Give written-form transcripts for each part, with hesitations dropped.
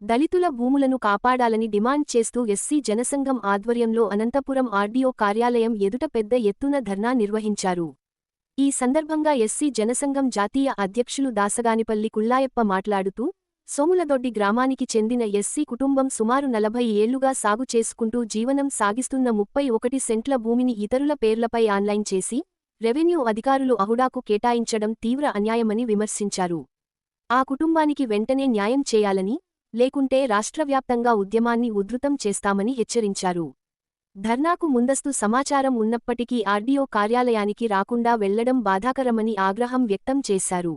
దళితుల భూములను కాపాడాలని డిమాండ్ చేస్తూ ఎస్సీ జనసంఘం ఆధ్వర్యంలో అనంతపురం ఆర్డీఓ కార్యాలయం ఎదుట పెద్ద ఎత్తున ధర్నా నిర్వహించారు. ఈ సందర్భంగా ఎస్సీ జనసంఘం జాతీయ అధ్యక్షులు దాసగానిపల్లి కుల్లాయప్ప మాట్లాడుతూ, సోములదొడ్డి గ్రామానికి చెందిన ఎస్సీ కుటుంబం సుమారు 40 ఏళ్లుగా సాగు చేసుకుంటూ జీవనం సాగిస్తున్న 31 సెంట్ల భూమిని ఇతరుల పేర్లపై ఆన్లైన్ చేసి, రెవెన్యూ అధికారులు అహుడాకు కేటాయించడం తీవ్ర అన్యాయమని విమర్శించారు. ఆ కుటుంబానికి వెంటనే న్యాయం చేయాలని, లేకుంటే రాష్ట్రవ్యాప్తంగా ఉద్యమాన్ని ఉధృతం చేస్తామని హెచ్చరించారు. ధర్నాకు ముందస్తు సమాచారం ఉన్నప్పటికీ ఆర్డీఓ కార్యాలయానికి రాకుండా వెళ్లడం బాధాకరమని ఆగ్రహం వ్యక్తం చేశారు.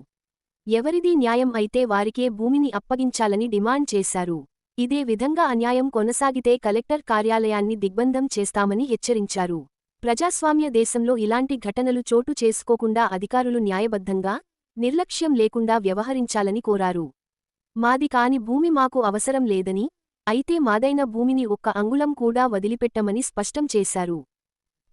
ఎవరిదీ న్యాయం అయితే వారికే భూమిని అప్పగించాలని డిమాండ్ చేశారు. ఇదే విధంగా అన్యాయం కొనసాగితే కలెక్టర్ కార్యాలయాన్ని దిగ్బంధం చేస్తామని హెచ్చరించారు. ప్రజాస్వామ్య దేశంలో ఇలాంటి ఘటనలు చోటు చేసుకోకుండా అధికారులు న్యాయబద్ధంగా, నిర్లక్ష్యం లేకుండా వ్యవహరించాలని కోరారు. మాది కాని భూమి మాకు అవసరం లేదని, అయితే మాదైన భూమిని ఒక్క అంగుళం కూడా వదిలిపెట్టమని స్పష్టం చేశారు.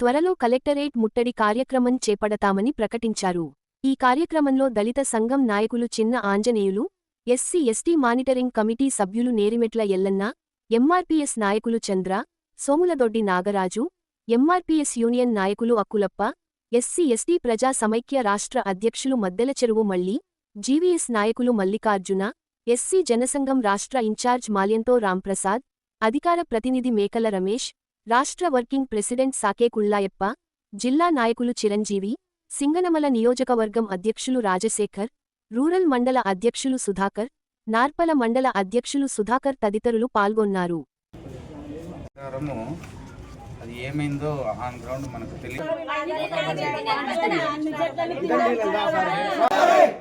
త్వరలో కలెక్టరేట్ ముట్టడి కార్యక్రమం చేపడతామని ప్రకటించారు. ఈ కార్యక్రమంలో దళిత సంఘం నాయకులు చిన్న Anjaneyulu, SC ST monitoring committee సభ్యులు నేరిమెట్ల ఎల్లన్న, ఎంఆర్పీఎస్ నాయకులు చంద్ర, సోములదొడ్డి నాగరాజు, ఎంఆర్పీఎస్ యూనియన్ నాయకులు అక్కులప్ప, ఎస్సీ ఎస్టీ ప్రజా సమైక్య రాష్ట్ర అధ్యక్షులు మద్దెలచెరువు మల్లి, జీవీఎస్ నాయకులు మల్లికార్జున, ఎస్సీ జనసంఘం రాష్ట్ర ఇన్ఛార్జ్ మాల్యంతో రాంప్రసాద్, అధికార ప్రతినిధి మేకల రమేష్, రాష్ట్ర వర్కింగ్ ప్రెసిడెంట్ సాకే కుల్లాయప్ప, జిల్లా నాయకులు చిరంజీవి, సింగనమల నియోజకవర్గం అధ్యక్షులు రాజశేఖర్, రూరల్ మండల అధ్యక్షులు సుధాకర్, నార్పల మండల అధ్యక్షులు సుధాకర్ తదితరులు పాల్గొన్నారు. అది ఏమైందో ఆన్ గ్రౌండ్ మనకు తెలియదు.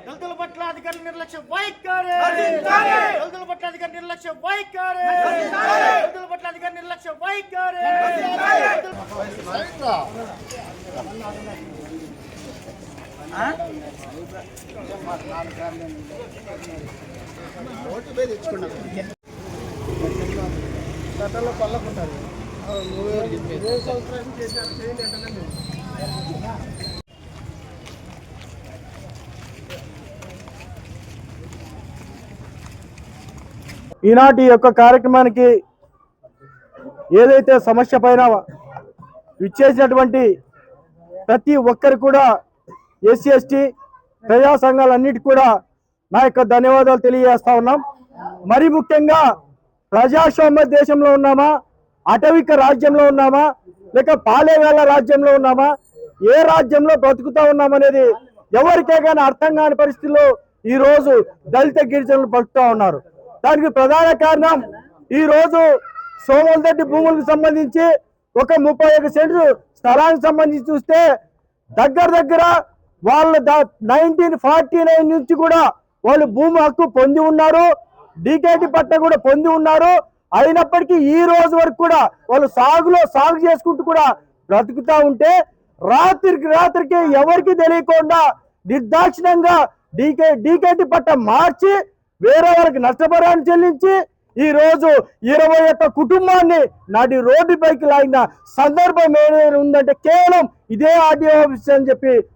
దళితుల పట్ల అధికారుల నిర్లక్ష్యం వైఖరి, దళితుల పట్ల అధికార నిర్లక్ష్యం వైఖరి, దళితుల పట్ల అధికార నిర్లక్ష్యం వైఖరి. గతంలో పల్లకుంటారు ఈనాటి యొక్క కార్యక్రమానికి ఏదైతే సమస్య పైన విచ్చేసినటువంటి ప్రతి ఒక్కరు కూడా ఎస్సీ ఎస్టీ ప్రజా సంఘాలన్నిటి కూడా నా యొక్క ధన్యవాదాలు తెలియజేస్తా ఉన్నాం. మరి ముఖ్యంగా ప్రజాస్వామ్య దేశంలో ఉన్నామా, అటవిక రాజ్యంలో ఉన్నామా, లేక పాలేగాల రాజ్యంలో ఉన్నామా, ఏ రాజ్యంలో బ్రతుకుతా ఉన్నామనేది ఎవరికే కానీ అర్థం కాని పరిస్థితుల్లో ఈరోజు దళిత గిరిజనులు బ్రతుకుతా ఉన్నారు. దానికి ప్రధాన కారణం ఈరోజు సోములదొడ్డి భూములకు సంబంధించి ఒక 31 సెంట్లు స్థలానికి సంబంధించి చూస్తే దగ్గర వాళ్ళు 1949 నుంచి కూడా వాళ్ళు భూమి హక్కు పొంది ఉన్నారు, డీకేటీ పట్ట కూడా పొంది ఉన్నారు. అయినప్పటికీ ఈ రోజు వరకు కూడా వాళ్ళు సాగు చేసుకుంటూ కూడా బ్రతుకుతా ఉంటే రాత్రికి ఎవరికి తెలియకుండా నిర్దాక్షిణ్యంగా డీకేటీ పట్ట మార్చి వేరే వాళ్ళకి నష్టపరిహారం చెల్లించి ఈ రోజు 21 కుటుంబాన్ని నాటి రోడ్డుపైకి లాగిన సందర్భం ఏదైనా ఉందంటే కేవలం ఇదే ఆర్డీఓ ఆఫీస్ అని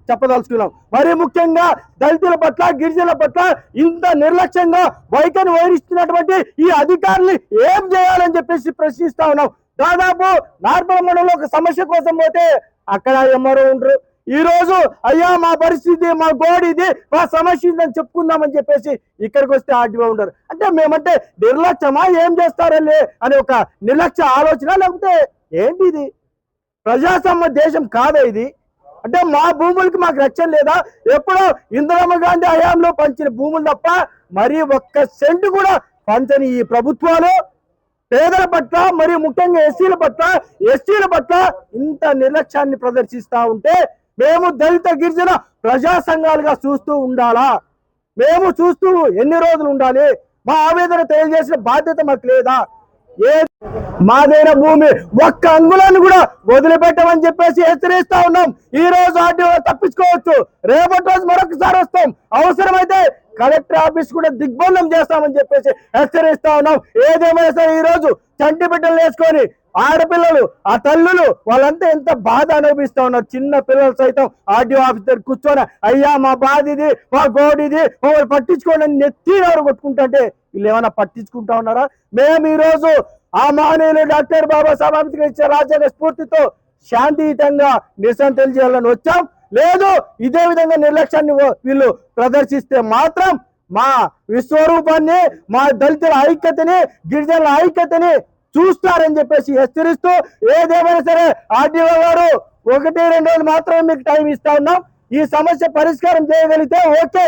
చెప్పదలుచుకున్నాం. మరి ముఖ్యంగా దళితుల పట్ల, గిరిజనుల పట్ల ఇంత నిర్లక్ష్యంగా వైఖరి వహిస్తున్నటువంటి ఈ అధికారులు ఏం చేయాలని చెప్పేసి ప్రశ్నిస్తా ఉన్నాం. దాదాపు నార్పల మండలంలో ఒక సమస్య కోసం పోతే అక్కడ ఎమ్మరో ఉండరు. ఈ రోజు అయ్యా మా పరిస్థితి, మా గోడ ఇది, మా సమస్య ఇదని చెప్పుకుందామని చెప్పేసి ఇక్కడికి వస్తే ఆర్డీఓ ఉండరు. అంటే మేమంటే నిర్లక్ష్యమా, ఏం చేస్తారలే అనే ఒక నిర్లక్ష్య ఆలోచన, లేకపోతే ఏంటి ఇది? ప్రజాస్వామ్య దేశం కాదా ఇది? అంటే మా భూములకి మాకు రక్షణ లేదా? ఎప్పుడో ఇందిరమ్మ గాంధీ హయాంలో పంచిన భూములు తప్ప మరి 1 సెంటు కూడా పంచని ఈ ప్రభుత్వాలు పేదల పట్ల, మరి ముఖ్యంగా ఎస్సీల పట్ల, ఎస్టీల పట్ల ఇంత నిర్లక్ష్యాన్ని ప్రదర్శిస్తా ఉంటే మేము దళిత గిరిజన ప్రజా సంఘాలుగా చూస్తూ ఉండాలా? మేము చూస్తూ ఎన్ని రోజులు ఉండాలి? మా ఆవేదన తెలియజేసిన బాధ్యత మాకు లేదా? మాదైన భూమి 1 అంగుళాన్ని కూడా వదిలిపెట్టమని చెప్పేసి హెచ్చరిస్తా ఉన్నాం. ఈ రోజు ఆర్డీఓ తప్పించుకోవచ్చు, రేపటి రోజు మరొకసారి వస్తాం, అవసరమైతే కలెక్టర్ ఆఫీస్ కూడా దిగ్బంధం చేస్తామని చెప్పేసి హెచ్చరిస్తా ఉన్నాం. ఏదేమైనా సరే ఈ రోజు చంటి బిడ్డలు వేసుకొని ఆడపిల్లలు, ఆ తల్లులు వాళ్ళంతా ఎంత బాధ అనుభవిస్తూ ఉన్నారు. చిన్న పిల్లలు సైతం ఆర్డీఓ ఆఫీస్ దగ్గర కూర్చొని అయ్యా మా బాధ ఇది, మా గోడు ఇది, మమ్మల్ని పట్టించుకోండి అని నెత్తినవరు కొట్టుకుంటుంటే వీళ్ళు ఏమైనా పట్టించుకుంటా ఉన్నారా? మేము ఈరోజు ఆ మహనీయులు డాక్టర్ బాబాసాహెబ్ అంబేద్కర్ ఇచ్చే రాజ్యాంగ స్ఫూర్తితో శాంతియుతంగా నిరసన తెలియజేయాలని వచ్చాం. లేదు ఇదే విధంగా నిర్లక్ష్యాన్ని వీళ్ళు ప్రదర్శిస్తే మాత్రం మా విశ్వరూపాన్ని, మా దళితుల ఐక్యతని, గిరిజనుల ఐక్యతని చూస్తారని చెప్పేసి హెచ్చరిస్తూ, ఏదేమైనా సరే ఆర్డీఓ గారు 1-2 రోజులు మాత్రమే మీకు టైం ఇస్తా ఉన్నాం. ఈ సమస్య పరిష్కారం చేయగలిగితే ఓకే,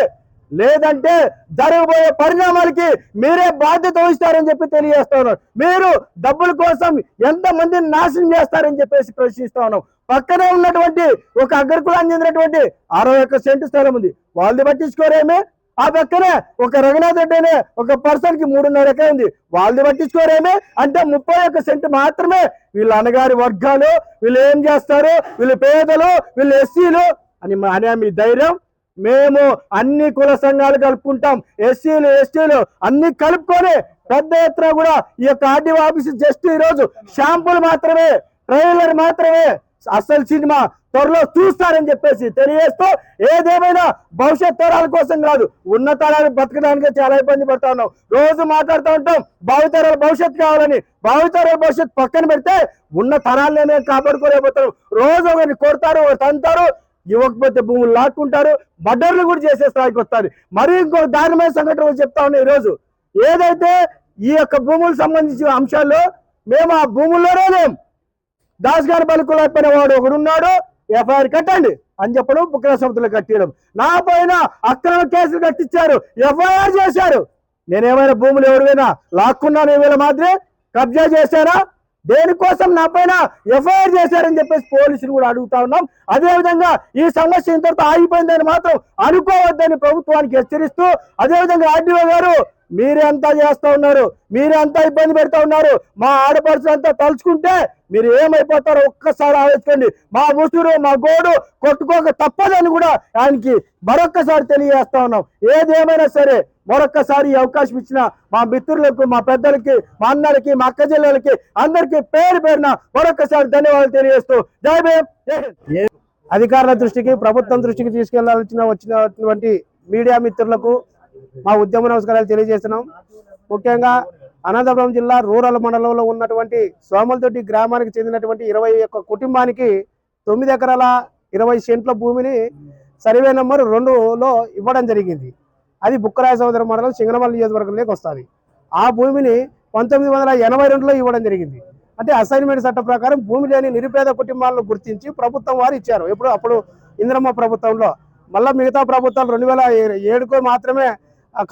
లేదంటే జరగబోయే పరిణామాలకి మీరే బాధ్యత వహిస్తారని చెప్పి తెలియజేస్తా ఉన్నారు. మీరు డబ్బుల కోసం ఎంత మందిని నాశనం చేస్తారని చెప్పేసి ప్రశ్నిస్తా ఉన్నాం. పక్కనే ఉన్నటువంటి ఒక అగ్రకులానికి చెందినటువంటి 61 సెంటు స్థలం ఉంది, వాళ్ళది పట్టించుకోరేమే. ఆ పక్కనే ఒక రఘునాథ్ రెడ్డి అనే ఒక పర్సన్ కి 3.5 ఎకరం ఉంది, వాళ్ళది పట్టించుకోరేమే. అంటే 31 సెంటు మాత్రమే వీళ్ళ అన్నగారి వర్గాలు, వీళ్ళు ఏం చేస్తారు, వీళ్ళు పేదలు, వీళ్ళు ఎస్సీలు అనే మీ ధైర్యం? మేము అన్ని కుల సంఘాలు కలుపుకుంటాం, ఎస్సీలు ఎస్టీలు అన్ని కలుపుకొని పెద్ద ఎత్తున కూడా ఈ యొక్క ఆర్డీఓ ఆఫీస్ జస్ట్ ఈరోజు షాంపుల్ మాత్రమే, ట్రైలర్ మాత్రమే, అసలు సినిమా త్వరలో చూస్తారని చెప్పేసి తెలియజేస్తూ, ఏదేమైనా భవిష్యత్ తరాల కోసం కాదు, ఉన్న తరాలు బతకడానికి చాలా ఇబ్బంది పడతా ఉన్నాం. రోజు మాట్లాడుతూ ఉంటాం భావితరాల భవిష్యత్తు కావాలని. భావితరాల భవిష్యత్తు పక్కన పెడితే ఉన్న తరాలనే కాపాడుకోలేకపోతారు. రోజు ఒకరిని కొడతారు, ఒకరు తంతారు, ఇవ్వకపోతే భూములు లాక్కుంటారు, బడ్డర్లు కూడా చేసే స్థాయికి వస్తారు. మరి ఇంకో దారుణమైన సంఘటనలు చెప్తా ఉన్నాయి. ఈరోజు ఏదైతే ఈ యొక్క భూములకు సంబంధించిన అంశాల్లో మేము ఆ భూముల్లోనే లేం. దాస్ గారి బలుకులైపోయిన వాడు ఒకడున్నాడు, ఎఫ్ఐఆర్ కట్టండి అని చెప్పడం, బుక్కల సంస్థలు కట్టడం, నా పైన అక్రమ కేసులు కట్టించారు, ఎఫ్ఐఆర్ చేశారు. నేనేమైనా భూములు ఎవరివైనా లాక్కున్నాను, వీళ్ళ మాదిరి కబ్జా చేశారా? దేనికోసం నా పైన ఎఫ్ఐఆర్ చేశారని చెప్పేసి పోలీసులు కూడా అడుగుతా ఉన్నాం. అదేవిధంగా ఈ సమస్య ఇంతటితో ఆగిపోయిందని మాత్రం అనుకోవద్దని ప్రభుత్వానికి హెచ్చరిస్తూ, అదేవిధంగా ఆర్డీఓ గారు మీరే అంతా చేస్తా ఉన్నారు, మీరే అంతా ఇబ్బంది పెడతా ఉన్నారు, మా ఆడపడుచులంతా తలుచుకుంటే మీరు ఏమైపోతారో ఒక్కసారి ఆలోచించండి. మా ముసురు, మా గోడు కొట్టుకోక తప్పదని కూడా ఆయనకి మరొక్కసారి తెలియజేస్తా ఉన్నాం. ఏదేమైనా సరే మరొక్కసారి ఈ అవకాశం ఇచ్చిన మా మిత్రులకు, మా పెద్దలకి, మా అన్నలకి, మా అక్క చెల్లెలకి అందరికీ పేరు పేరున మరొక్కసారి ధన్యవాదాలు తెలియజేస్తూ జై భీమ్, జై హింద్. అధికారుల దృష్టికి, ప్రభుత్వం దృష్టికి వచ్చినటువంటి మీడియా మిత్రులకు మా ఉద్యమ నమస్కారాలు తెలియజేస్తున్నాం. ముఖ్యంగా అనంతపురం జిల్లా రూరల్ మండలంలో ఉన్నటువంటి సోమలతోటి గ్రామానికి చెందినటువంటి 21 కుటుంబానికి 9 ఎకరాల 20 సెంట్ల భూమిని సర్వే నెంబర్ 2లో ఇవ్వడం జరిగింది. అది బుక్కరాయ సోదర మండలం సింగనమల్లి నియోజకవర్గంలోకి వస్తుంది. ఆ భూమిని 1982లో ఇవ్వడం జరిగింది. అంటే అసైన్మెంట్ చట్టం ప్రకారం భూమి లేని నిరుపేద కుటుంబాలను గుర్తించి ప్రభుత్వం వారు ఇచ్చారు. అప్పుడు ఇంద్రమ్మ ప్రభుత్వంలో, మళ్ళీ మిగతా ప్రభుత్వాలు 2007కు మాత్రమే,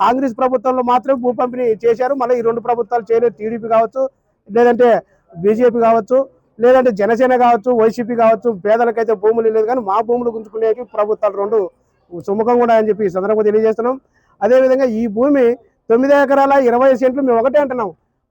కాంగ్రెస్ ప్రభుత్వంలో మాత్రమే భూ పంపిణీ చేశారు. మళ్ళీ ఈ 2 ప్రభుత్వాలు చేయలేదు. టీడీపీ కావచ్చు, లేదంటే బీజేపీ కావచ్చు, లేదంటే జనసేన కావచ్చు, వైసీపీ కావచ్చు. పేదలకైతే భూములు లేదు, కానీ మా భూములు గుంజుకునేకి ప్రభుత్వాలు 2 సుముఖంగా ఉన్నాయని చెప్పి ఈ సందర్భంగా తెలియజేస్తున్నాం. అదేవిధంగా ఈ భూమి 9 ఎకరాల 20 సెంట్లు మేము ఒకటే అంటున్నాం,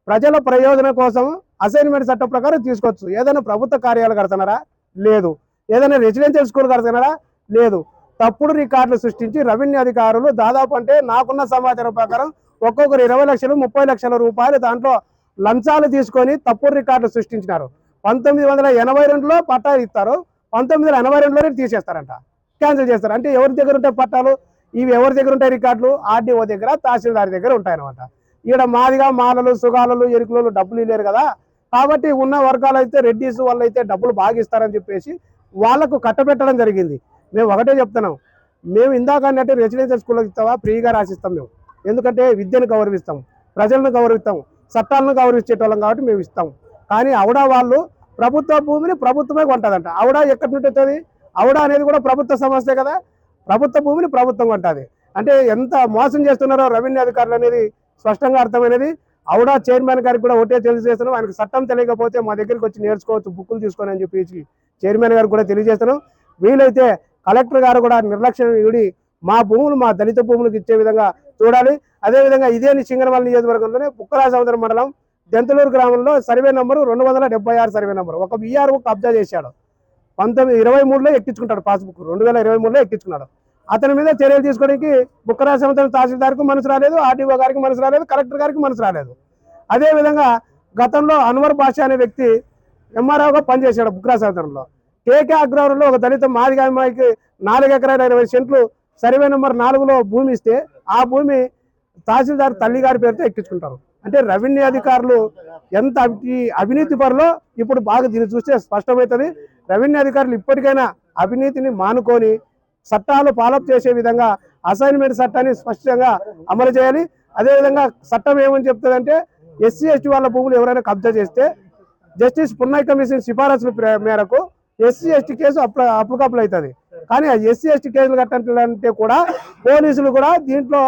ప్రజల ప్రయోజనం కోసం అసైన్మెంట్ చట్టం ప్రకారం తీసుకోవచ్చు. ఏదైనా ప్రభుత్వ కార్యాలయాలు కడుతున్నారా? లేదు. ఏదైనా రెసిడెన్షియల్ స్కూల్ కడుతున్నారా? లేదు. తప్పుడు రికార్డులు సృష్టించి రెవెన్యూ అధికారులు దాదాపు, అంటే నాకున్న సమాచారం ప్రకారం ఒక్కొక్కరు 20 లక్షలు 30 లక్షల రూపాయలు దాంట్లో లంచాలు తీసుకొని తప్పుడు రికార్డులు సృష్టించినారు. 1982లో పట్టాలు ఇస్తారు, 1982లోనే తీసేస్తారంట, క్యాన్సిల్ చేస్తారు. అంటే ఎవరి దగ్గర ఉంటాయి పట్టాలు? ఇవి ఎవరి దగ్గర ఉంటాయి రికార్డులు? ఆర్డీఓ దగ్గర, తహసీల్దార్ దగ్గర ఉంటాయన్నమాట. ఇక్కడ మాదిగా మాలలు, సుగాలలు, ఎరుకులు డబ్బులు ఇవ్వలేరు కదా. కాబట్టి ఉన్న వర్గాలు అయితే, రెడ్డిస్ వాళ్ళు అయితే డబ్బులు బాగా ఇస్తారని చెప్పేసి వాళ్లకు కట్టబెట్టడం జరిగింది. మేము ఒకటే చెప్తున్నాం, మేము ఇందాక అన్నట్టు రెసిడెన్షియల్ స్కూల్కి ఇస్తావా ఫ్రీగా రాసిస్తాం మేము. ఎందుకంటే విద్యను గౌరవిస్తాం, ప్రజలను గౌరవిస్తాం, చట్టాలను గౌరవించేటోళ్ళం కాబట్టి మేము ఇస్తాం. కానీ ఆవిడ వాళ్ళు ప్రభుత్వ భూమిని ప్రభుత్వమే కొంటుందంట. ఆవిడ ఎక్కడి నుండి వస్తుంది? ఆవిడ అనేది కూడా ప్రభుత్వ సమస్య కదా. ప్రభుత్వ భూమిని ప్రభుత్వం కొంటుంది. అంటే ఎంత మోసం చేస్తున్నారో రెవెన్యూ అధికారులు అనేది స్పష్టంగా అర్థమైనది. ఆవిడ చైర్మన్ గారికి కూడా ఒకటే తెలియజేస్తున్నాం, ఆయనకు చట్టం తెలియకపోతే మా దగ్గరికి వచ్చి నేర్చుకోవచ్చు, బుక్కులు తీసుకొని అని చెప్పి చైర్మన్ గారికి కూడా తెలియజేస్తున్నాం. వీలైతే కలెక్టర్ గారు కూడా నిర్లక్ష్యం వీడి మా భూములు, మా దళిత భూములకు ఇచ్చే విధంగా చూడాలి. అదేవిధంగా ఇదే సింగనమల్లి నియోజకవర్గంలోనే బుక్కరాయ సముద్ర మండలం దెంతలూరు గ్రామంలో సర్వే నెంబరు 276 సర్వే నెంబరు ఒక విఆర్ఓ కబ్జా చేశాడు. 1923లో ఎక్కించుకుంటాడు పాస్బుక్, 2023లో ఎక్కించుకున్నాడు. అతని మీద చర్యలు తీసుకోవడానికి బుక్కరాయ సముద్రం తహసీల్దార్కు మనసు రాలేదు, ఆర్డీఓ గారికి మనసు రాలేదు, కలెక్టర్ గారికి మనసు రాలేదు. అదేవిధంగా గతంలో అన్వర్ బాషా అనే వ్యక్తి ఎంఆర్ఓగా పనిచేశాడు బుక్రా సదరంలో. కేకే అగ్రవరంలో ఒక దళిత మాదిగ అమ్మాయికి 4 ఎకరాల 20 సెంట్లు సర్వే నెంబర్ 4లో భూమి ఇస్తే ఆ భూమి తహసీల్దార్ తల్లి గారి పేరుతో ఎక్కించుకుంటారు. అంటే రెవెన్యూ అధికారులు ఎంత అవినీతి పరులో ఇప్పుడు బాగా దీన్ని చూస్తే స్పష్టమవుతుంది. రెవెన్యూ అధికారులు ఇప్పటికైనా అవినీతిని మానుకొని చట్టాలు ఫాలోఅప్ చేసే విధంగా అసైన్మెంట్ చట్టాన్ని స్పష్టంగా అమలు చేయాలి. అదేవిధంగా చట్టం ఏమని చెప్తుందంటే ఎస్సీ ఎస్టీ వాళ్ళ భూములు ఎవరైనా కబ్జా చేస్తే జస్టిస్ పున్నయ్య కమిషన్ సిఫారసుల మేరకు ఎస్సీ ఎస్టీ కేసు అప్లికబుల్ అవుతుంది. కానీ ఆ ఎస్సీ ఎస్టీ కేసులు కట్టాలంటే కూడా పోలీసులు కూడా దీంట్లో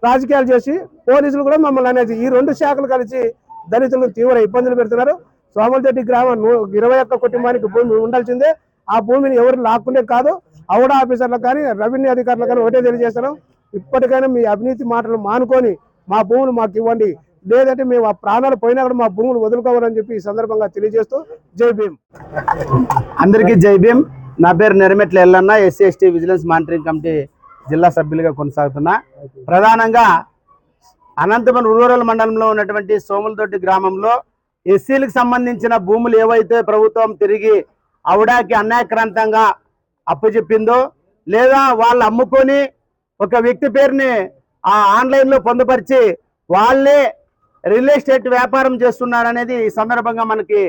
రాజకీయాలు చేసి పోలీసులు కూడా మమ్మల్ని అనేది ఈ 2 శాఖలు కలిసి దళితులకు తీవ్ర ఇబ్బందులు పెడుతున్నారు. సోమలదొడ్డి గ్రామం 21 కుటుంబానికి భూమి ఉండాల్సిందే. ఆ భూమిని ఎవరు లాక్కునే కాదు. ఔడా ఆఫీసర్లకు కానీ రెవెన్యూ అధికారులకు కానీ ఒకటే తెలియజేస్తున్నాం, ఇప్పటికైనా మీ అవినీతి మాటలు మానుకొని మా భూములు మాకు ఇవ్వండి, లేదంటే మేము ఆ ప్రాణాలు పోయినా కూడా మా భూములు వదులుకోవాలని చెప్పి ఈ సందర్భంగా తెలియజేస్తూ జై భీమ్. అందరికీ జై భీమ్. నా పేరు Nerametla Yellanna, SC ST vigilance monitoring committee జిల్లా సభ్యులుగా కొనసాగుతున్నా. ప్రధానంగా అనంతపురం రూరల్ మండలంలో ఉన్నటువంటి సోములదొడ్డి గ్రామంలో ఎస్సీలకు సంబంధించిన భూములు ఏవైతే ప్రభుత్వం తిరిగి ఔడాకి అన్యాయక్రాంతంగా అప్పచెప్పిందో లేదా వాళ్ళు అమ్ముకొని ఒక వ్యక్తి పేరుని ఆ ఆన్లైన్లో పొందుపరిచి వాళ్ళే రియల్ ఎస్టేట్ వ్యాపారం చేస్తున్నారనేది ఈ సందర్భంగా మనకి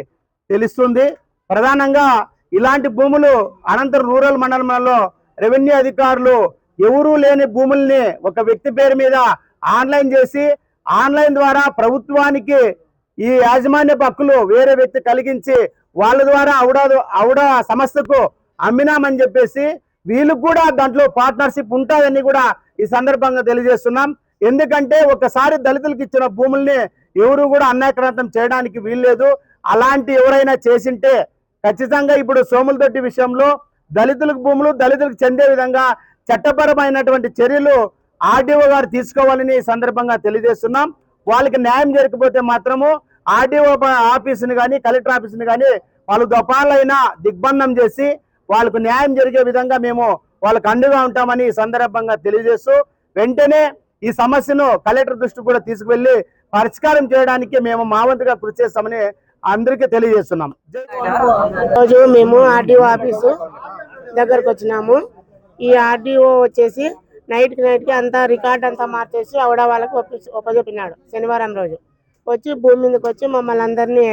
తెలుస్తుంది. ప్రధానంగా ఇలాంటి భూములు అనంతరం రూరల్ మండలంలో రెవెన్యూ అధికారులు ఎవరూ లేని భూముల్ని ఒక వ్యక్తి పేరు మీద ఆన్లైన్ చేసి ఆన్లైన్ ద్వారా ప్రభుత్వానికి ఈ యాజమాన్యపు హక్కులు వేరే వ్యక్తి కలిగించి వాళ్ళ ద్వారా ఔడా సంస్థకు అమ్మినామని చెప్పేసి వీళ్ళకు కూడా దాంట్లో పార్ట్నర్షిప్ ఉంటుందని కూడా ఈ సందర్భంగా తెలియజేస్తున్నాం. ఎందుకంటే ఒకసారి దళితులకు ఇచ్చిన భూముల్ని ఎవరు కూడా అన్యాయక్రాంతం చేయడానికి వీల్లేదు. అలాంటి ఎవరైనా చేసింటే ఖచ్చితంగా ఇప్పుడు సోములదొడ్డి విషయంలో దళితులకు భూములు దళితులకు చెందే విధంగా చట్టపరమైనటువంటి చర్యలు ఆర్డీఓ గారు తీసుకోవాలని ఈ సందర్భంగా తెలియజేస్తున్నాం. వాళ్ళకి న్యాయం జరగకపోతే మాత్రము ఆర్డీఓ ఆఫీసుని కానీ కలెక్టర్ ఆఫీసుని కానీ వాళ్ళు దఫాలైనా దిగ్బంధం చేసి వాళ్ళకు న్యాయం జరిగే విధంగా మేము వాళ్ళకు అండగా ఉంటామని ఈ సందర్భంగా తెలియజేస్తూ వెంటనే ఈ సమస్యను కలెక్టర్ దృష్టికి కూడా తీసుకువెళ్ళి పరిష్కారం చేయడానికి మేము మా వంతుగా కృషి చేస్తామని అందరికీ తెలియజేస్తున్నాం. రోజు మేము ఆర్డీఓ ఆఫీసు దగ్గరకు వచ్చినాము. ఈ ఆర్డీఓ వచ్చేసి నైట్కి అంతా రికార్డ్ అంతా మార్చేసి ఆవిడ వాళ్ళకి ఒప్పజెప్పినాడు. శనివారం రోజు వచ్చి భూమి మీదకి వచ్చి మమ్మల్ని అందరినీ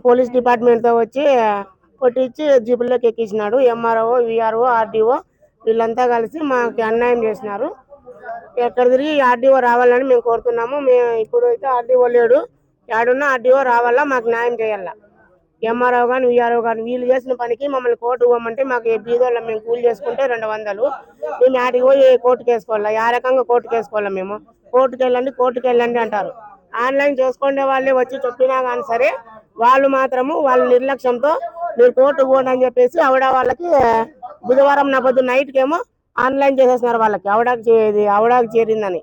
పోలీస్ డిపార్ట్మెంట్తో వచ్చి కొట్టించి జీపుల్లోకి ఎక్కించినాడు. ఎంఆర్ఓ, విఆర్ఓ, ఆర్డీఓ వీళ్ళంతా కలిసి మాకు అన్యాయం చేసినారు. ఎక్కడ తిరిగి ఆర్డీఓ రావాలని మేము కోరుతున్నాము. మేము ఇప్పుడు అయితే ఆర్డీఓ లేడు, ఏడున్నా ఆర్డీఓ రావాలా, మాకు న్యాయం చేయాలా. ఎంఆర్ఓ కానీ విఆర్ఓ కానీ వీళ్ళు చేసిన పనికి మమ్మల్ని కోర్టు పోమంటే మాకు బీదోళ్ళ మేము కూలి చేసుకుంటే 200 మేము ఆడికి పోయి కోర్టుకు వేసుకోవాలా. ఆ రకంగా కోర్టుకు వేసుకోవాలా. మేము కోర్టుకు వెళ్ళండి అంటారు. ఆన్లైన్ చేసుకునే వాళ్ళే వచ్చి చెప్పినా కానీ సరే వాళ్ళు మాత్రము వాళ్ళ నిర్లక్ష్యంతో మీరు కోర్టుకు పోండి అని చెప్పేసి వాళ్ళకి బుధవారం నైట్కి ఏమో ఆన్లైన్ చేసేస్తున్నారు. వాళ్ళకి ఆవిడకి చేరిందని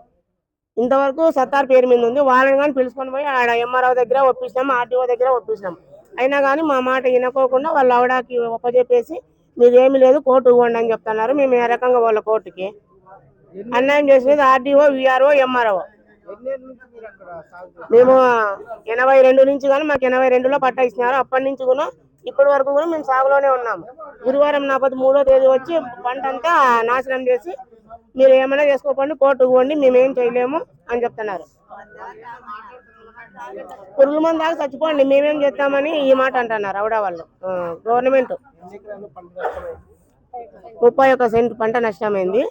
ఇంతవరకు సత్తార్ పేరు మీద ఉంది. వాళ్ళని కానీ పిలుచుకొని పోయి ఆడ ఎంఆర్ఓ దగ్గర ఒప్పించినాము, ఆర్టీఓ దగ్గర ఒప్పించినాము. అయినా కానీ మా మాట వినకోకుండా వాళ్ళు ఆవిడకి ఒప్పచెప్పేసి మీరు ఏమీ లేదు కోర్టుకు పోండి అని చెప్తున్నారు. మేము ఏ రకంగా వాళ్ళ కోర్టుకి అన్యాయం చేసినది ఆర్డీఓ, విఆర్ఓ, ఎంఆర్ఓ. మేము 82 నుంచి కానీ మాకు 82లో పట్టా ఇచ్చినారు. అప్పటి నుంచి కూడా ఇప్పటి వరకు కూడా మేము సాగులోనే ఉన్నాము. గురువారం 3వ తేదీ వచ్చి పంట అంతా నాశనం చేసి మీరు ఏమైనా చేసుకోకండి కోర్టుకు పోండి మేమేం చేయలేము అని చెప్తున్నారు. పురుగుల మంది దాకా చచ్చిపోండి మేమేం చేస్తామని ఈ మాట అంటున్నారు ఆవిడ వాళ్ళు. గవర్నమెంట్ 31 సెంట్ పంట నష్టమైంది.